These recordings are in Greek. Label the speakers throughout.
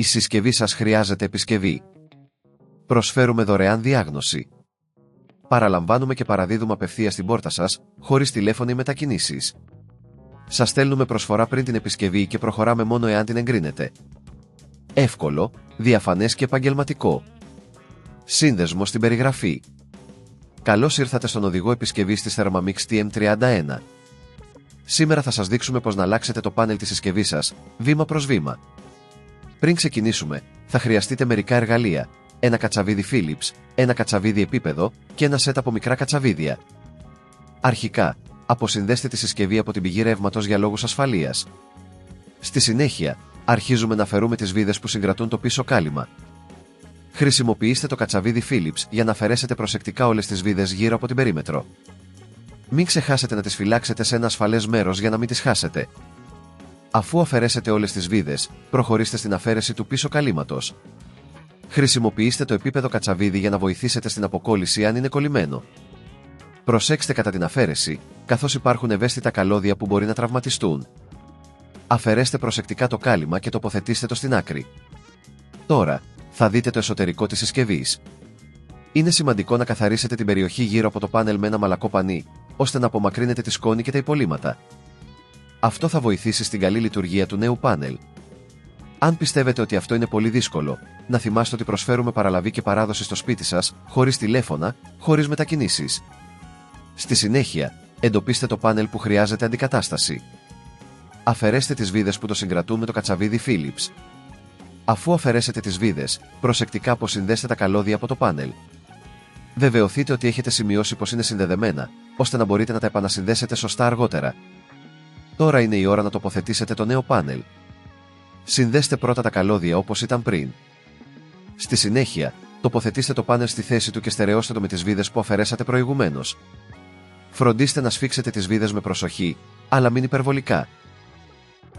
Speaker 1: συσκευή σας χρειάζεται επισκευή. Προσφέρουμε δωρεάν διάγνωση. Παραλαμβάνουμε και παραδίδουμε απευθείας στην πόρτα σας, χωρίς τηλέφωνο ή μετακινήσεις. Σας στέλνουμε προσφορά πριν την επισκευή και προχωράμε μόνο εάν την εγκρίνετε. Εύκολο, διαφανές και επαγγελματικό. Σύνδεσμο στην περιγραφή. Καλώς ήρθατε στον οδηγό επισκευής της Thermomix TM31. Σήμερα θα σας δείξουμε πώς να αλλάξετε το πάνελ της συσκευής σας, βήμα προς βήμα. Πριν ξεκινήσουμε, θα χρειαστείτε μερικά εργαλεία, ένα κατσαβίδι Philips, ένα κατσαβίδι επίπεδο και ένα σετ από μικρά κατσαβίδια. Αρχικά, αποσυνδέστε τη συσκευή από την πηγή ρεύματος για λόγους ασφαλείας. Στη συνέχεια, αρχίζουμε να αφαιρούμε τις βίδες που συγκρατούν το πίσω κάλυμα. Χρησιμοποιήστε το κατσαβίδι Philips για να αφαιρέσετε προσεκτικά όλες τις βίδες γύρω από την περίμετρο. Μην ξεχάσετε να τις φυλάξετε σε ένα ασφαλές μέρος για να μην τις χάσετε. Αφού αφαιρέσετε όλες τις βίδες, προχωρήστε στην αφαίρεση του πίσω καλύματος. Χρησιμοποιήστε το επίπεδο κατσαβίδι για να βοηθήσετε στην αποκόλληση αν είναι κολλημένο. Προσέξτε κατά την αφαίρεση, καθώς υπάρχουν ευαίσθητα καλώδια που μπορεί να τραυματιστούν. Αφαιρέστε προσεκτικά το κάλυμα και τοποθετήστε το στην άκρη. Τώρα, θα δείτε το εσωτερικό της συσκευής. Είναι σημαντικό να καθαρίσετε την περιοχή γύρω από το πάνελ με ένα μαλακό πανί, ώστε να απομακρύνετε τη σκόνη και τα υπολείμματα. Αυτό θα βοηθήσει στην καλή λειτουργία του νέου πάνελ. Αν πιστεύετε ότι αυτό είναι πολύ δύσκολο, να θυμάστε ότι προσφέρουμε παραλαβή και παράδοση στο σπίτι σας, χωρίς τηλέφωνα, χωρίς μετακινήσεις. Στη συνέχεια, εντοπίστε το πάνελ που χρειάζεται αντικατάσταση. Αφαιρέστε τις βίδες που το συγκρατούν με το κατσαβίδι Philips. Αφού αφαιρέσετε τις βίδες, προσεκτικά αποσυνδέστε τα καλώδια από το πάνελ. Βεβαιωθείτε ότι έχετε σημειώσει πως είναι συνδεδεμένα, ώστε να μπορείτε να τα επανασυνδέσετε σωστά αργότερα. Τώρα είναι η ώρα να τοποθετήσετε το νέο πάνελ. Συνδέστε πρώτα τα καλώδια όπως ήταν πριν. Στη συνέχεια, τοποθετήστε το πάνελ στη θέση του και στερεώστε το με τις βίδες που αφαιρέσατε προηγουμένως. Φροντίστε να σφίξετε τις βίδες με προσοχή, αλλά μην υπερβολικά.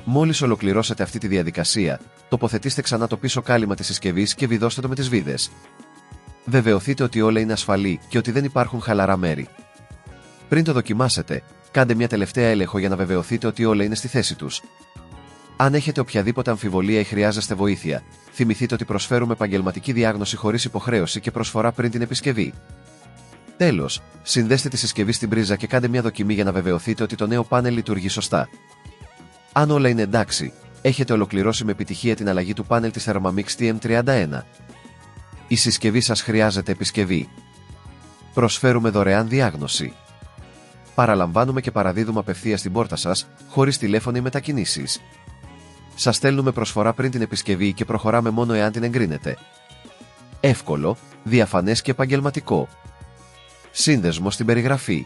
Speaker 1: Μόλις ολοκληρώσετε αυτή τη διαδικασία, τοποθετήστε ξανά το πίσω κάλυμα της συσκευής και βιδώστε το με τις βίδες. Βεβαιωθείτε ότι όλα είναι ασφαλή και ότι δεν υπάρχουν χαλαρά μέρη. Πριν το δοκιμάσετε, κάντε μια τελευταία έλεγχο για να βεβαιωθείτε ότι όλα είναι στη θέση τους. Αν έχετε οποιαδήποτε αμφιβολία ή χρειάζεστε βοήθεια, θυμηθείτε ότι προσφέρουμε επαγγελματική διάγνωση χωρίς υποχρέωση και προσφορά πριν την επισκευή. Τέλος, συνδέστε τη συσκευή στην πρίζα και κάντε μια δοκιμή για να βεβαιωθείτε ότι το νέο πάνελ λειτουργεί σωστά. Αν όλα είναι εντάξει, έχετε ολοκληρώσει με επιτυχία την αλλαγή του πάνελ της Thermomix TM31. Η συσκευή σας χρειάζεται επισκευή. Προσφέρουμε δωρεάν διάγνωση. Παραλαμβάνουμε και παραδίδουμε απευθείας στην πόρτα σας, χωρίς τηλέφωνο ή μετακινήσεις. Σας στέλνουμε προσφορά πριν την επισκευή και προχωράμε μόνο εάν την εγκρίνετε. Εύκολο, διαφανές και επαγγελματικό. Σύνδεσμο στην περιγραφή.